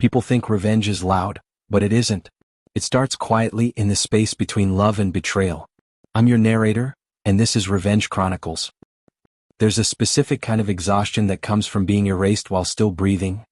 People think revenge is loud, but it isn't. It starts quietly in the space between love and betrayal. I'm your narrator, and this is Revenge Chronicles. There's a specific kind of exhaustion that comes from being erased while still breathing.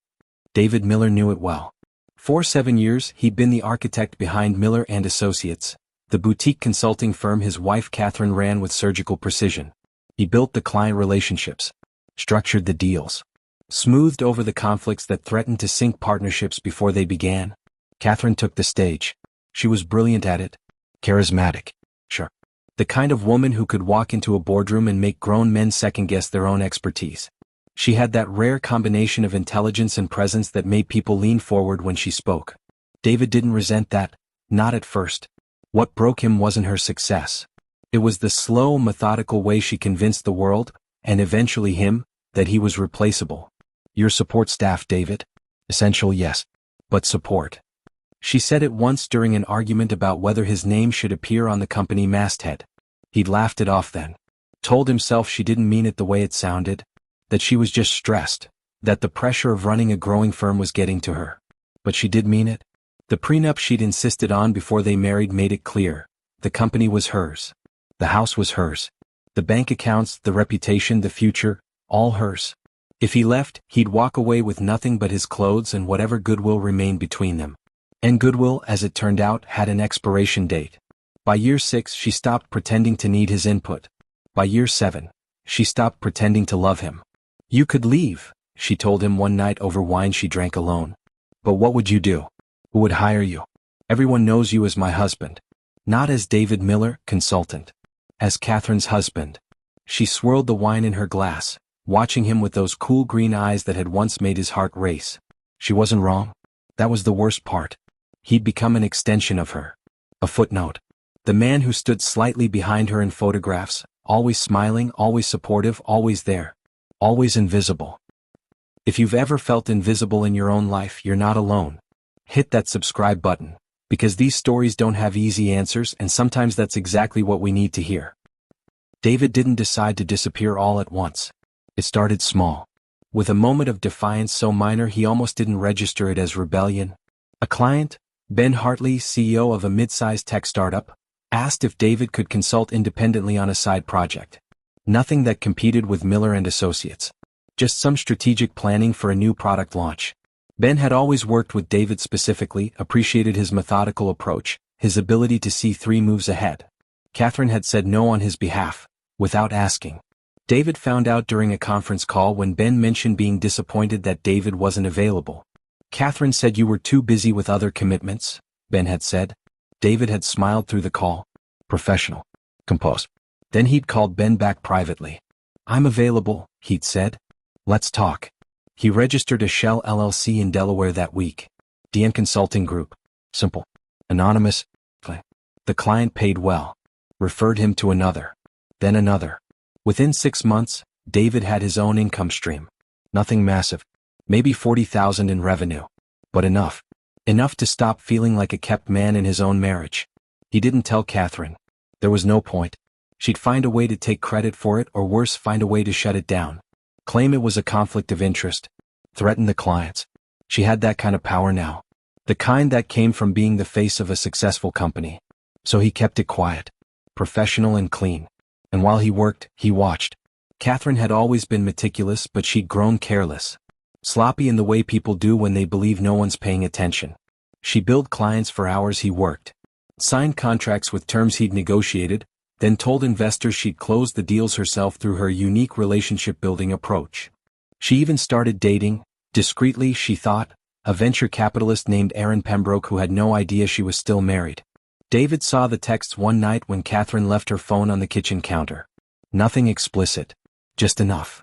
David Miller knew it well. For 7 years, he'd been the architect behind Miller & Associates, the boutique consulting firm his wife Catherine ran with surgical precision. He built the client relationships, structured the deals, smoothed over the conflicts that threatened to sink partnerships before they began. Catherine took the stage. She was brilliant at it. Charismatic. Sure. The kind of woman who could walk into a boardroom and make grown men second-guess their own expertise. She had that rare combination of intelligence and presence that made people lean forward when she spoke. David didn't resent that, not at first. What broke him wasn't her success. It was the slow, methodical way she convinced the world, and eventually him, that he was replaceable. Your support staff, David? Essential, yes. But support. She said it once during an argument about whether his name should appear on the company masthead. He'd laughed it off then. Told himself she didn't mean it the way it sounded. That she was just stressed. That the pressure of running a growing firm was getting to her. But she did mean it. The prenup she'd insisted on before they married made it clear. The company was hers. The house was hers. The bank accounts, the reputation, the future, all hers. If he left, he'd walk away with nothing but his clothes and whatever goodwill remained between them. And goodwill, as it turned out, had an expiration date. By year 6, she stopped pretending to need his input. By year 7, she stopped pretending to love him. You could leave, she told him one night over wine she drank alone. But what would you do? Who would hire you? Everyone knows you as my husband. Not as David Miller, consultant. As Catherine's husband. She swirled the wine in her glass, watching him with those cool green eyes that had once made his heart race. She wasn't wrong. That was the worst part. He'd become an extension of her. A footnote. The man who stood slightly behind her in photographs, always smiling, always supportive, always there. Always invisible. If you've ever felt invisible in your own life, you're not alone. Hit that subscribe button, because these stories don't have easy answers, and sometimes that's exactly what we need to hear. David didn't decide to disappear all at once. It started small. With a moment of defiance so minor he almost didn't register it as rebellion. A client, Ben Hartley, CEO of a mid-sized tech startup, asked if David could consult independently on a side project. Nothing that competed with Miller & Associates. Just some strategic planning for a new product launch. Ben had always worked with David specifically, appreciated his methodical approach, his ability to see 3 moves ahead. Catherine had said no on his behalf, without asking. David found out during a conference call when Ben mentioned being disappointed that David wasn't available. Catherine said you were too busy with other commitments, Ben had said. David had smiled through the call. Professional. Composed. Then he'd called Ben back privately. I'm available, he'd said. Let's talk. He registered a Shell LLC in Delaware that week. DN Consulting Group. Simple. Anonymous. The client paid well. Referred him to another. Then another. Within 6 months, David had his own income stream. Nothing massive. Maybe $40,000 in revenue. But enough. Enough to stop feeling like a kept man in his own marriage. He didn't tell Catherine. There was no point. She'd find a way to take credit for it, or worse, find a way to shut it down. Claim it was a conflict of interest. Threaten the clients. She had that kind of power now. The kind that came from being the face of a successful company. So he kept it quiet. Professional and clean. And while he worked, he watched. Catherine had always been meticulous, but she'd grown careless. Sloppy in the way people do when they believe no one's paying attention. She billed clients for hours he worked. Signed contracts with terms he'd negotiated, then told investors she'd closed the deals herself through her unique relationship-building approach. She even started dating, discreetly she thought, a venture capitalist named Aaron Pembroke who had no idea she was still married. David saw the texts one night when Catherine left her phone on the kitchen counter. Nothing explicit. Just enough.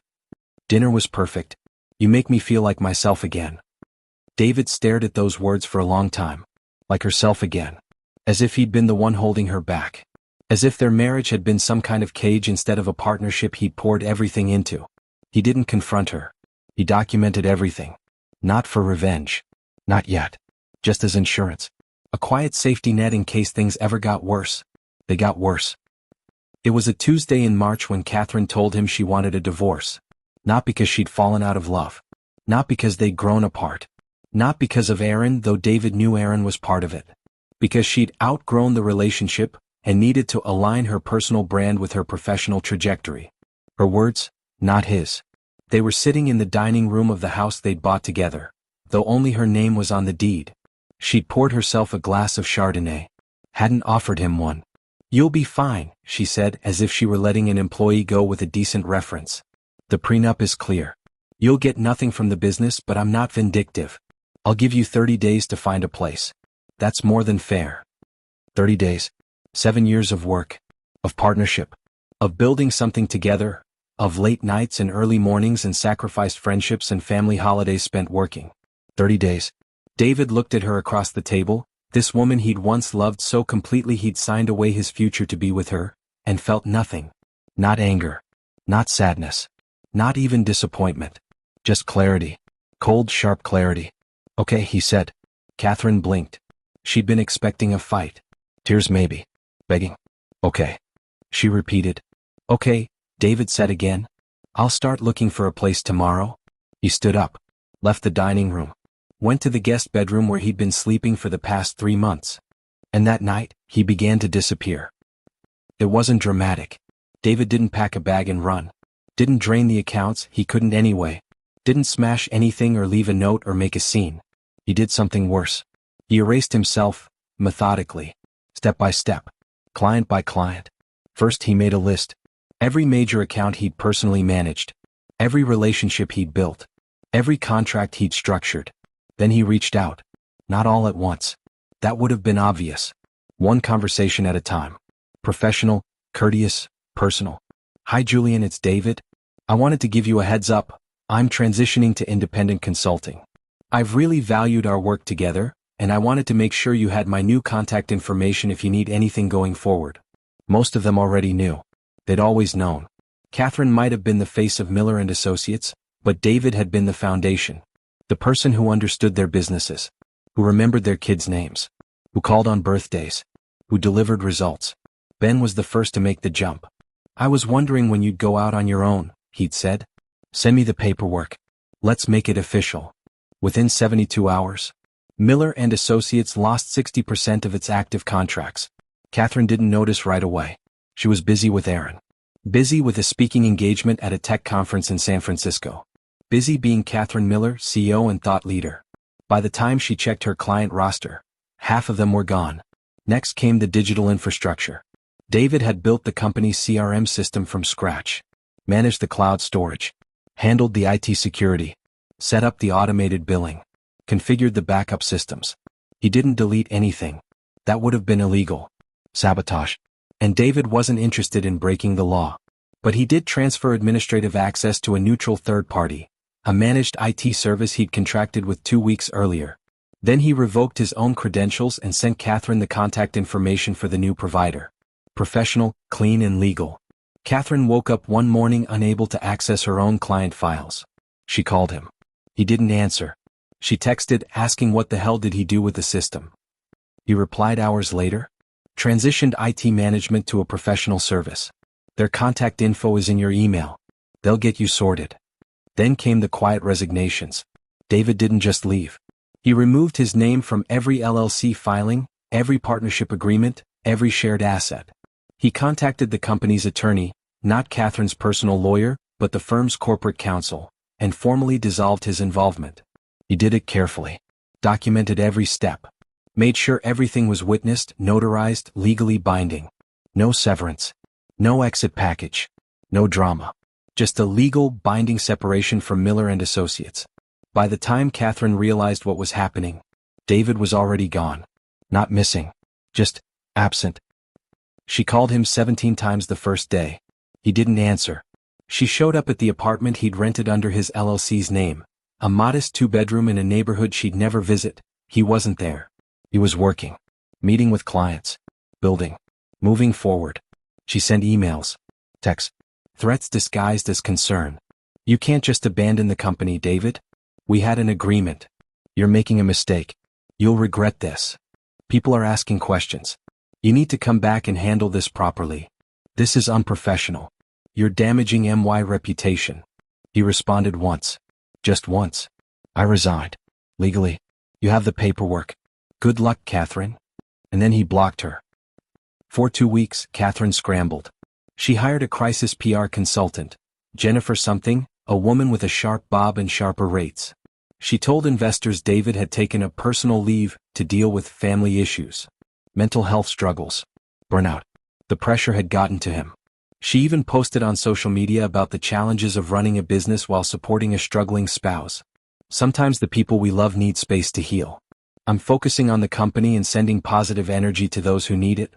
Dinner was perfect. You make me feel like myself again. David stared at those words for a long time. Like herself again. As if he'd been the one holding her back. As if their marriage had been some kind of cage instead of a partnership he'd poured everything into. He didn't confront her. He documented everything. Not for revenge. Not yet. Just as insurance. A quiet safety net in case things ever got worse. They got worse. It was a Tuesday in March when Catherine told him she wanted a divorce. Not because she'd fallen out of love. Not because they'd grown apart. Not because of Aaron, though David knew Aaron was part of it. Because she'd outgrown the relationship and needed to align her personal brand with her professional trajectory. Her words, not his. They were sitting in the dining room of the house they'd bought together, though only her name was on the deed. She'd poured herself a glass of Chardonnay. Hadn't offered him one. "You'll be fine," she said, as if she were letting an employee go with a decent reference. "The prenup is clear. You'll get nothing from the business, but I'm not vindictive. I'll give you 30 days to find a place. That's more than fair." 30 days. 7 years of work. Of partnership. Of building something together. Of late nights and early mornings and sacrificed friendships and family holidays spent working. 30 days. David looked at her across the table, this woman he'd once loved so completely he'd signed away his future to be with her, and felt nothing. Not anger. Not sadness. Not even disappointment. Just clarity. Cold, sharp clarity. "Okay," he said. Catherine blinked. She'd been expecting a fight. Tears maybe. Begging. "Okay." She repeated. "Okay," David said again. "I'll start looking for a place tomorrow." He stood up. Left the dining room. Went to the guest bedroom where he'd been sleeping for the past 3 months. And that night, he began to disappear. It wasn't dramatic. David didn't pack a bag and run. Didn't drain the accounts, he couldn't anyway. Didn't smash anything or leave a note or make a scene. He did something worse. He erased himself, methodically. Step by step. Client by client. First he made a list. Every major account he'd personally managed. Every relationship he'd built. Every contract he'd structured. Then he reached out. Not all at once. That would have been obvious. One conversation at a time. Professional, courteous, personal. "Hi Julian, it's David. I wanted to give you a heads up. I'm transitioning to independent consulting. I've really valued our work together, and I wanted to make sure you had my new contact information if you need anything going forward." Most of them already knew. They'd always known. Catherine might have been the face of Miller and Associates, but David had been the foundation. The person who understood their businesses. Who remembered their kids' names. Who called on birthdays. Who delivered results. Ben was the first to make the jump. "I was wondering when you'd go out on your own," he'd said. "Send me the paperwork. Let's make it official." Within 72 hours, Miller and Associates lost 60% of its active contracts. Catherine didn't notice right away. She was busy with Aaron. Busy with a speaking engagement at a tech conference in San Francisco. Busy being Catherine Miller, CEO and thought leader. By the time she checked her client roster, half of them were gone. Next came the digital infrastructure. David had built the company's CRM system from scratch. Managed the cloud storage. Handled the IT security. Set up the automated billing. Configured the backup systems. He didn't delete anything. That would have been illegal. Sabotage. And David wasn't interested in breaking the law. But he did transfer administrative access to a neutral third party, a managed IT service he'd contracted with 2 weeks earlier. Then he revoked his own credentials and sent Catherine the contact information for the new provider. Professional, clean and legal. Catherine woke up one morning unable to access her own client files. She called him. He didn't answer. She texted asking what the hell did he do with the system. He replied hours later. Transitioned IT management to a professional service. Their contact info is in your email. They'll get you sorted. Then came the quiet resignations. David didn't just leave. He removed his name from every LLC filing, every partnership agreement, every shared asset. He contacted the company's attorney, not Catherine's personal lawyer, but the firm's corporate counsel, and formally dissolved his involvement. He did it carefully. Documented every step. Made sure everything was witnessed, notarized, legally binding. No severance. No exit package. No drama. Just a legal, binding separation from Miller and Associates. By the time Catherine realized what was happening, David was already gone. Not missing. Just absent. She called him 17 times the first day. He didn't answer. She showed up at the apartment he'd rented under his LLC's name. A modest 2-bedroom in a neighborhood she'd never visit. He wasn't there. He was working. Meeting with clients. Building. Moving forward. She sent emails. Texts. Threats disguised as concern. "You can't just abandon the company, David. We had an agreement. You're making a mistake. You'll regret this. People are asking questions. You need to come back and handle this properly. This is unprofessional. You're damaging my reputation." He responded once. Just once. "I resigned. Legally. You have the paperwork. Good luck, Catherine. And then he blocked her. For 2 weeks, Catherine scrambled. She hired a crisis PR consultant, Jennifer something, a woman with a sharp bob and sharper rates. She told investors David had taken a personal leave to deal with family issues, mental health struggles, burnout. The pressure had gotten to him. She even posted on social media about the challenges of running a business while supporting a struggling spouse. Sometimes the people we love need space to heal. I'm focusing on the company and sending positive energy to those who need it.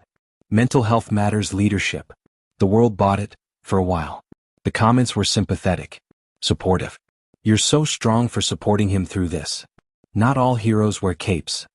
Mental health matters leadership. The world bought it, for a while. The comments were sympathetic, supportive. You're so strong for supporting him through this. Not all heroes wear capes.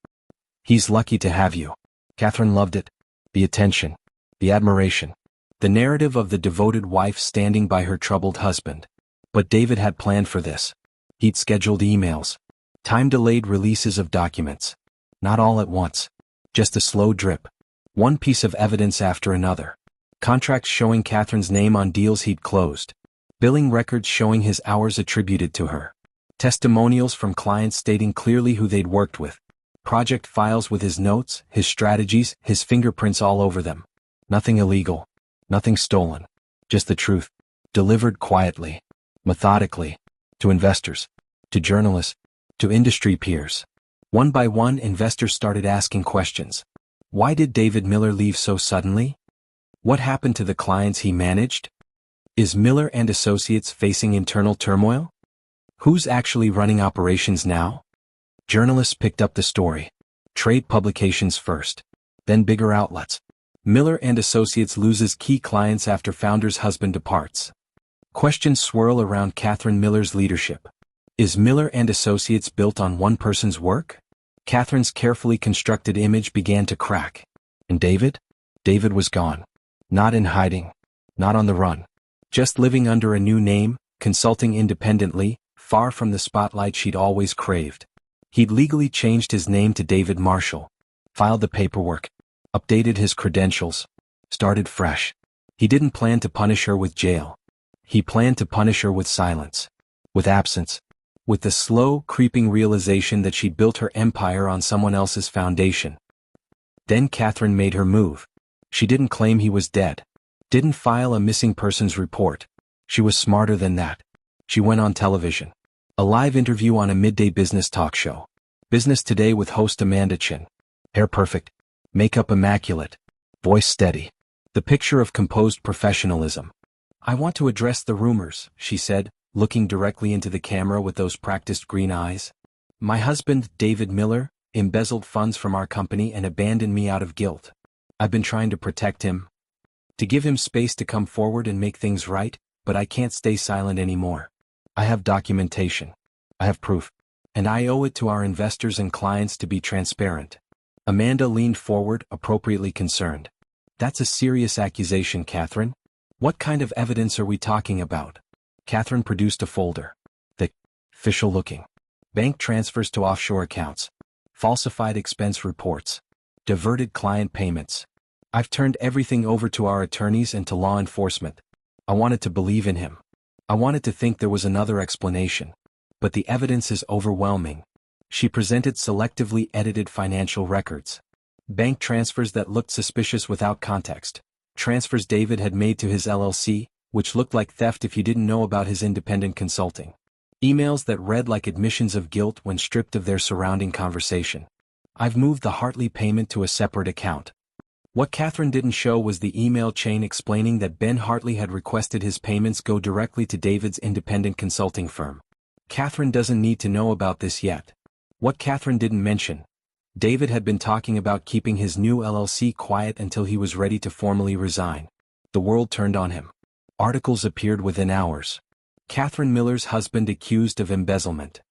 He's lucky to have you. Catherine loved it. The attention. The admiration. The narrative of the devoted wife standing by her troubled husband. But David had planned for this. He'd scheduled emails. Time-delayed releases of documents. Not all at once. Just a slow drip. One piece of evidence after another. Contracts showing Catherine's name on deals he'd closed. Billing records showing his hours attributed to her. Testimonials from clients stating clearly who they'd worked with. Project files with his notes, his strategies, his fingerprints all over them. Nothing illegal. Nothing stolen. Just the truth. Delivered quietly. Methodically. To investors. To journalists. To industry peers. One by one, investors started asking questions. Why did David Miller leave so suddenly? What happened to the clients he managed? Is Miller and Associates facing internal turmoil? Who's actually running operations now? Journalists picked up the story. Trade publications first. Then bigger outlets. Miller and Associates loses key clients after founder's husband departs. Questions swirl around Catherine Miller's leadership. Is Miller and Associates built on one person's work? Catherine's carefully constructed image began to crack. And David? David was gone. Not in hiding. Not on the run. Just living under a new name, consulting independently, far from the spotlight she'd always craved. He'd legally changed his name to David Marshall. Filed the paperwork. Updated his credentials. Started fresh. He didn't plan to punish her with jail. He planned to punish her with silence. With absence. With the slow, creeping realization that she'd built her empire on someone else's foundation. Then Catherine made her move. She didn't claim he was dead. Didn't file a missing persons report. She was smarter than that. She went on television. A live interview on a midday business talk show. Business Today with host Amanda Chin. Hair perfect. Makeup immaculate. Voice steady. The picture of composed professionalism. I want to address the rumors, she said, looking directly into the camera with those practiced green eyes. My husband, David Miller, embezzled funds from our company and abandoned me out of guilt. I've been trying to protect him, to give him space to come forward and make things right, but I can't stay silent anymore. I have documentation. I have proof. And I owe it to our investors and clients to be transparent. Amanda leaned forward, appropriately concerned. That's a serious accusation, Catherine. What kind of evidence are we talking about? Catherine produced a folder. Thick, official looking. Bank transfers to offshore accounts. Falsified expense reports. Diverted client payments. I've turned everything over to our attorneys and to law enforcement. I wanted to believe in him. I wanted to think there was another explanation. But the evidence is overwhelming. She presented selectively edited financial records. Bank transfers that looked suspicious without context. Transfers David had made to his LLC, which looked like theft if you didn't know about his independent consulting. Emails that read like admissions of guilt when stripped of their surrounding conversation. I've moved the Hartley payment to a separate account. What Catherine didn't show was the email chain explaining that Ben Hartley had requested his payments go directly to David's independent consulting firm. Catherine doesn't need to know about this yet. What Catherine didn't mention. David had been talking about keeping his new LLC quiet until he was ready to formally resign. The world turned on him. Articles appeared within hours. Catherine Miller's husband accused of embezzlement.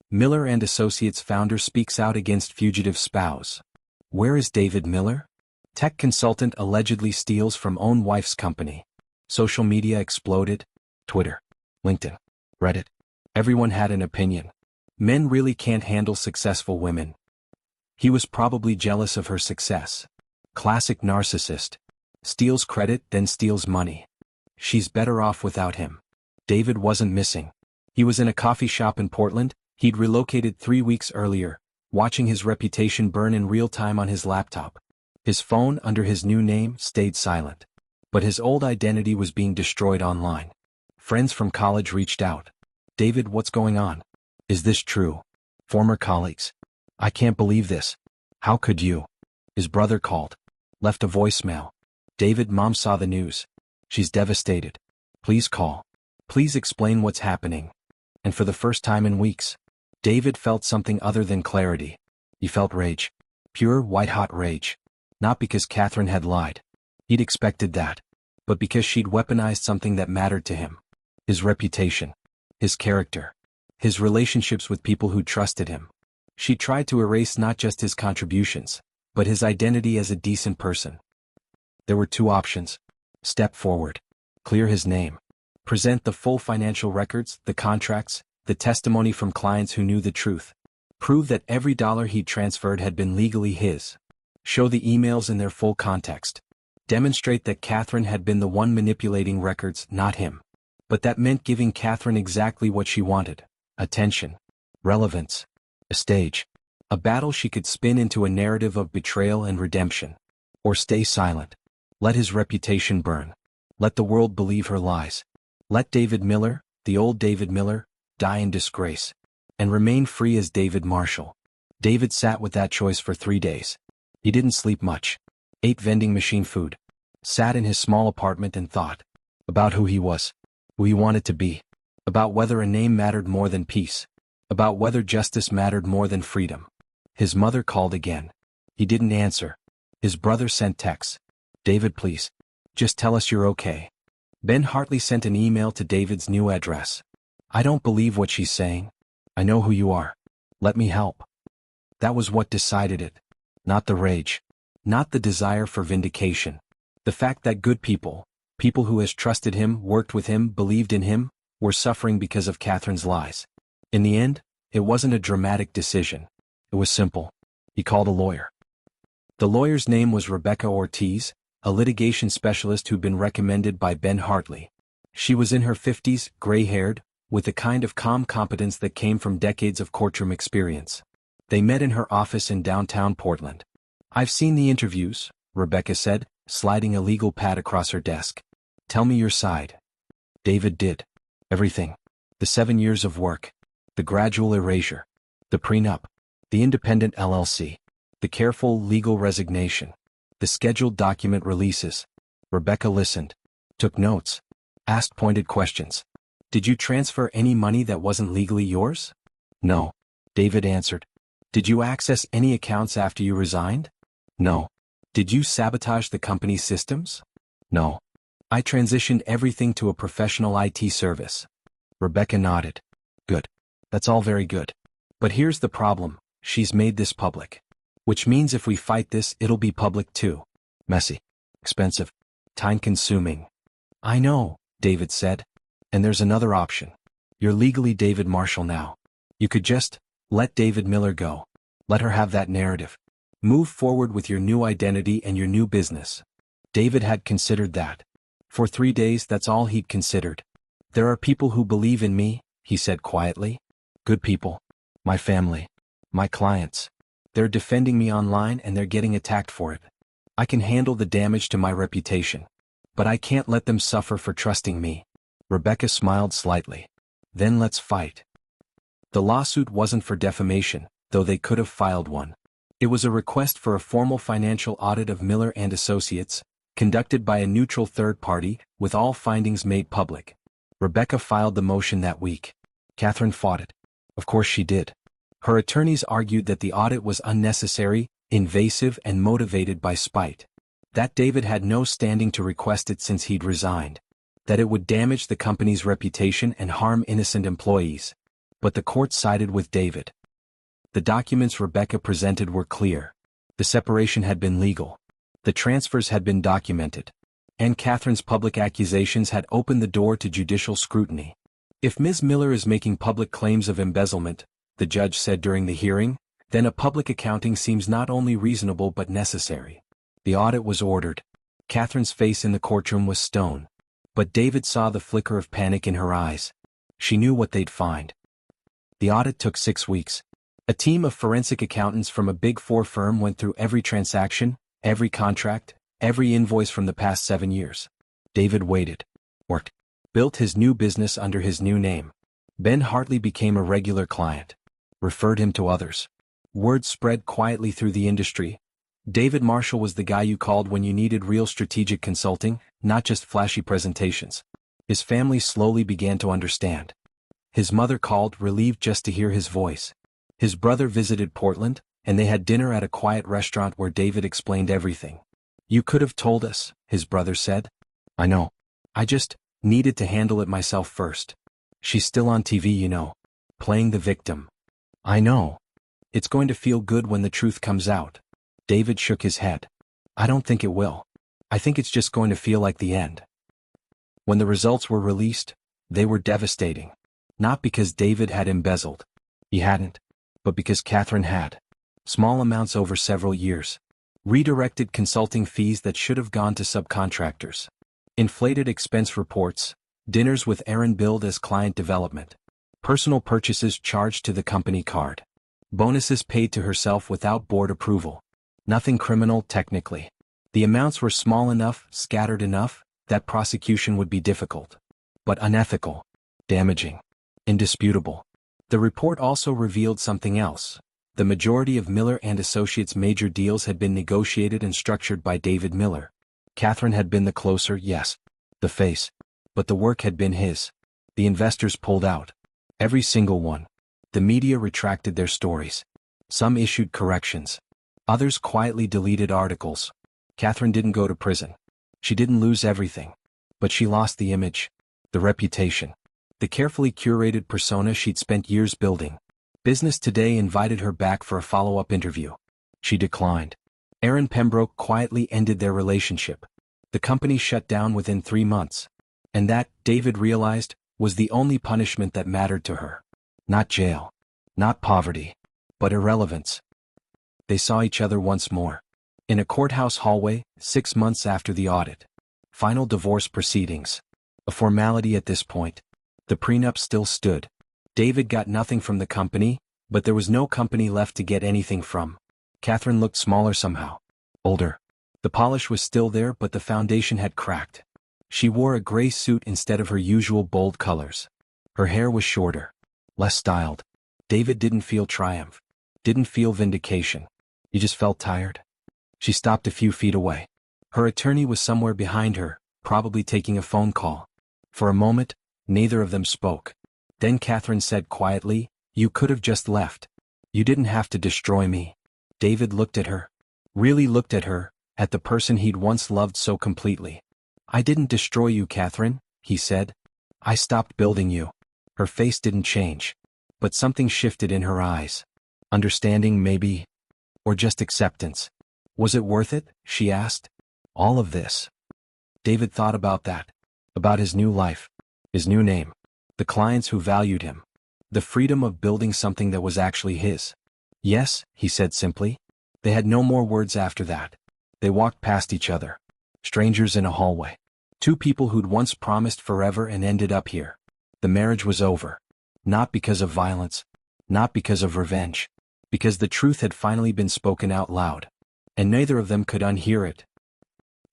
Miller and Associates founder speaks out against fugitive spouse. Where is David Miller? Tech consultant allegedly steals from own wife's company. Social media exploded. Twitter, LinkedIn, Reddit. Everyone had an opinion. Men really can't handle successful women. He was probably jealous of her success. Classic narcissist. Steals credit, then steals money. She's better off without him. David wasn't missing. He was in a coffee shop in Portland. He'd relocated 3 weeks earlier, watching his reputation burn in real time on his laptop. His phone under his new name stayed silent. But his old identity was being destroyed online. Friends from college reached out. David, what's going on? Is this true? Former colleagues. I can't believe this. How could you? His brother called. Left a voicemail. David, Mom saw the news. She's devastated. Please call. Please explain what's happening. And for the first time in weeks, David felt something other than clarity. He felt rage. Pure, white-hot rage. Not because Catherine had lied. He'd expected that. But because she'd weaponized something that mattered to him. His reputation. His character. His relationships with people who trusted him. She tried to erase not just his contributions, but his identity as a decent person. There were two options. Step forward. Clear his name. Present the full financial records, the contracts, the testimony from clients who knew the truth. Prove that every dollar he'd transferred had been legally his. Show the emails in their full context. Demonstrate that Catherine had been the one manipulating records, not him. But that meant giving Catherine exactly what she wanted. Attention. Relevance. A stage. A battle she could spin into a narrative of betrayal and redemption. Or stay silent. Let his reputation burn. Let the world believe her lies. Let David Miller, the old David Miller, die in disgrace. And remain free as David Marshall. David sat with that choice for 3 days. He didn't sleep much. Ate vending machine food. Sat in his small apartment and thought. About who he was. Who he wanted to be. About whether a name mattered more than peace. About whether justice mattered more than freedom. His mother called again. He didn't answer. His brother sent texts. David, please. Just tell us you're okay. Ben Hartley sent an email to David's new address. I don't believe what she's saying. I know who you are. Let me help. That was what decided it. Not the rage. Not the desire for vindication. The fact that good people, people who has trusted him, worked with him, believed in him, were suffering because of Catherine's lies. In the end, it wasn't a dramatic decision. It was simple. He called a lawyer. The lawyer's name was Rebecca Ortiz, a litigation specialist who'd been recommended by Ben Hartley. She was in her 50s, gray-haired, with the kind of calm competence that came from decades of courtroom experience. They met in her office in downtown Portland. I've seen the interviews, Rebecca said, sliding a legal pad across her desk. Tell me your side. David did. Everything. The 7 years of work. The gradual erasure. The prenup. The independent LLC. The careful legal resignation. The scheduled document releases. Rebecca listened. Took notes. Asked pointed questions. Did you transfer any money that wasn't legally yours? No. David answered. Did you access any accounts after you resigned? No. Did you sabotage the company's systems? No. I transitioned everything to a professional IT service. Rebecca nodded. Good. That's all very good. But here's the problem, she's made this public. Which means if we fight this, it'll be public too. Messy. Expensive. Time-consuming. I know, David said. And there's another option. You're legally David Marshall now. You could just let David Miller go. Let her have that narrative. Move forward with your new identity and your new business. David had considered that. For 3 days, that's all he'd considered. There are people who believe in me, he said quietly. Good people. My family. My clients. They're defending me online and they're getting attacked for it. I can handle the damage to my reputation. But I can't let them suffer for trusting me. Rebecca smiled slightly. Then let's fight. The lawsuit wasn't for defamation, though they could have filed one. It was a request for a formal financial audit of Miller and Associates, conducted by a neutral third party, with all findings made public. Rebecca filed the motion that week. Catherine fought it. Of course she did. Her attorneys argued that the audit was unnecessary, invasive, and motivated by spite. That David had no standing to request it since he'd resigned. That it would damage the company's reputation and harm innocent employees. But the court sided with David. The documents Rebecca presented were clear. The separation had been legal. The transfers had been documented. And Catherine's public accusations had opened the door to judicial scrutiny. If Ms. Miller is making public claims of embezzlement, the judge said during the hearing, then a public accounting seems not only reasonable but necessary. The audit was ordered. Catherine's face in the courtroom was stone. But David saw the flicker of panic in her eyes. She knew what they'd find. The audit took 6 weeks. A team of forensic accountants from a Big Four firm went through every transaction, every contract, every invoice from the past 7 years. David waited, worked, built his new business under his new name. Ben Hartley became a regular client, referred him to others. Word spread quietly through the industry. David Marshall was the guy you called when you needed real strategic consulting, not just flashy presentations. His family slowly began to understand. His mother called, relieved just to hear his voice. His brother visited Portland, and they had dinner at a quiet restaurant where David explained everything. "You could have told us," his brother said. "I know. I just needed to handle it myself first. She's still on TV, you know, playing the victim." "I know. It's going to feel good when the truth comes out." David shook his head. "I don't think it will. I think it's just going to feel like the end." When the results were released, they were devastating. Not because David had embezzled. He hadn't. But because Catherine had. Small amounts over several years. Redirected consulting fees that should have gone to subcontractors. Inflated expense reports. Dinners with Aaron billed as client development. Personal purchases charged to the company card. Bonuses paid to herself without board approval. Nothing criminal technically. The amounts were small enough, scattered enough, that prosecution would be difficult. But unethical. Damaging. Indisputable. The report also revealed something else. The majority of Miller and Associates' major deals had been negotiated and structured by David Miller. Catherine had been the closer, yes, the face. But the work had been his. The investors pulled out. Every single one. The media retracted their stories. Some issued corrections. Others quietly deleted articles. Catherine didn't go to prison. She didn't lose everything. But she lost the image. The reputation. The carefully curated persona she'd spent years building. Business Today invited her back for a follow-up interview. She declined. Aaron Pembroke quietly ended their relationship. The company shut down within 3 months. And that, David realized, was the only punishment that mattered to her. Not jail. Not poverty. But irrelevance. They saw each other once more. In a courthouse hallway, 6 months after the audit. Final divorce proceedings. A formality at this point. The prenup still stood. David got nothing from the company, but there was no company left to get anything from. Catherine looked smaller somehow. Older. The polish was still there, but the foundation had cracked. She wore a gray suit instead of her usual bold colors. Her hair was shorter. Less styled. David didn't feel triumph. Didn't feel vindication. He just felt tired. She stopped a few feet away. Her attorney was somewhere behind her, probably taking a phone call. For a moment, neither of them spoke. Then Catherine said quietly, "You could have just left. You didn't have to destroy me." David looked at her. Really looked at her, at the person he'd once loved so completely. "I didn't destroy you, Catherine," he said. "I stopped building you." Her face didn't change. But something shifted in her eyes. Understanding, maybe. Or just acceptance. "Was it worth it?" she asked. "All of this?" David thought about that. About his new life. His new name. The clients who valued him. The freedom of building something that was actually his. "Yes," he said simply. They had no more words after that. They walked past each other. Strangers in a hallway. Two people who'd once promised forever and ended up here. The marriage was over. Not because of violence. Not because of revenge. Because the truth had finally been spoken out loud. And neither of them could unhear it.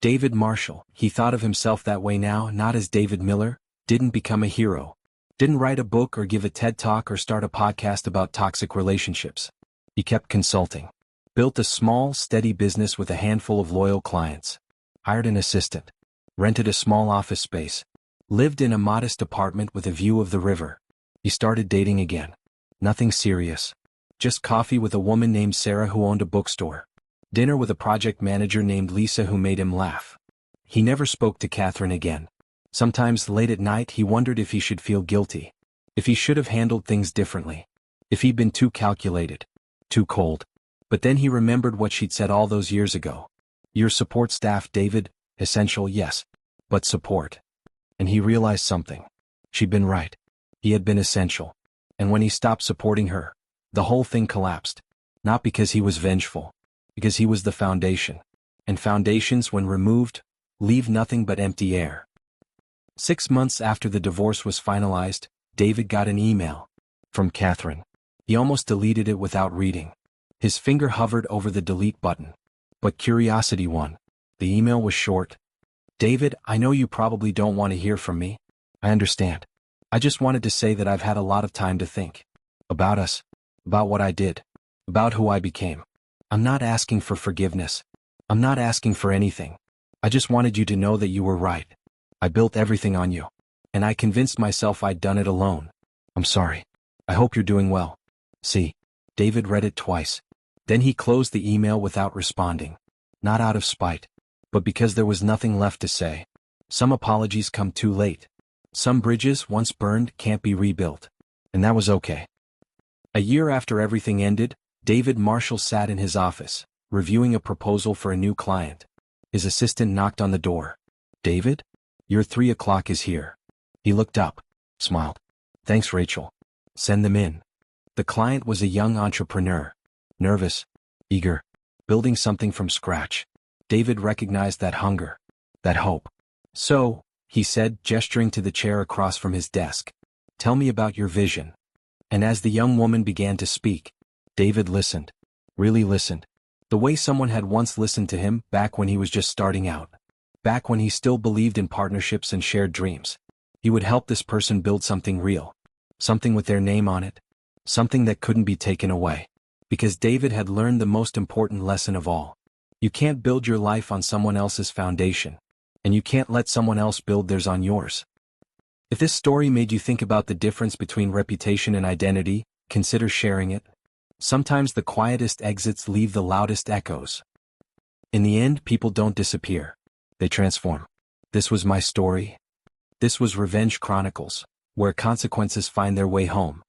David Marshall, he thought of himself that way now, not as David Miller, didn't become a hero. Didn't write a book or give a TED Talk or start a podcast about toxic relationships. He kept consulting. Built a small, steady business with a handful of loyal clients. Hired an assistant. Rented a small office space. Lived in a modest apartment with a view of the river. He started dating again. Nothing serious. Just coffee with a woman named Sarah who owned a bookstore. Dinner with a project manager named Lisa who made him laugh. He never spoke to Catherine again. Sometimes late at night he wondered if he should feel guilty. If he should have handled things differently. If he'd been too calculated. Too cold. But then he remembered what she'd said all those years ago. "Your support staff, David, essential, yes. But support." And he realized something. She'd been right. He had been essential. And when he stopped supporting her, the whole thing collapsed. Not because he was vengeful. Because he was the foundation. And foundations, when removed, leave nothing but empty air. 6 months after the divorce was finalized, David got an email. From Catherine. He almost deleted it without reading. His finger hovered over the delete button. But curiosity won. The email was short. David, I know you probably don't want to hear from me. I understand. I just wanted to say that I've had a lot of time to think. About us. About what I did. About who I became. I'm not asking for forgiveness. I'm not asking for anything. I just wanted you to know that you were right. I built everything on you. And I convinced myself I'd done it alone. I'm sorry. I hope you're doing well. See. David read it twice. Then he closed the email without responding. Not out of spite, but because there was nothing left to say. Some apologies come too late. Some bridges, once burned, can't be rebuilt. And that was okay. A year after everything ended, David Marshall sat in his office, reviewing a proposal for a new client. His assistant knocked on the door. David? Your 3 o'clock is here. He looked up, smiled. Thanks, Rachel. Send them in. The client was a young entrepreneur. Nervous, eager, building something from scratch. David recognized that hunger, that hope. So, he said, gesturing to the chair across from his desk, tell me about your vision. And as the young woman began to speak, David listened, really listened, the way someone had once listened to him back when he was just starting out, back when he still believed in partnerships and shared dreams. He would help this person build something real, something with their name on it, something that couldn't be taken away. Because David had learned the most important lesson of all. You can't build your life on someone else's foundation, and you can't let someone else build theirs on yours. If this story made you think about the difference between reputation and identity, consider sharing it. Sometimes the quietest exits leave the loudest echoes. In the end, people don't disappear. They transform. This was my story. This was Revenge Chronicles, where consequences find their way home.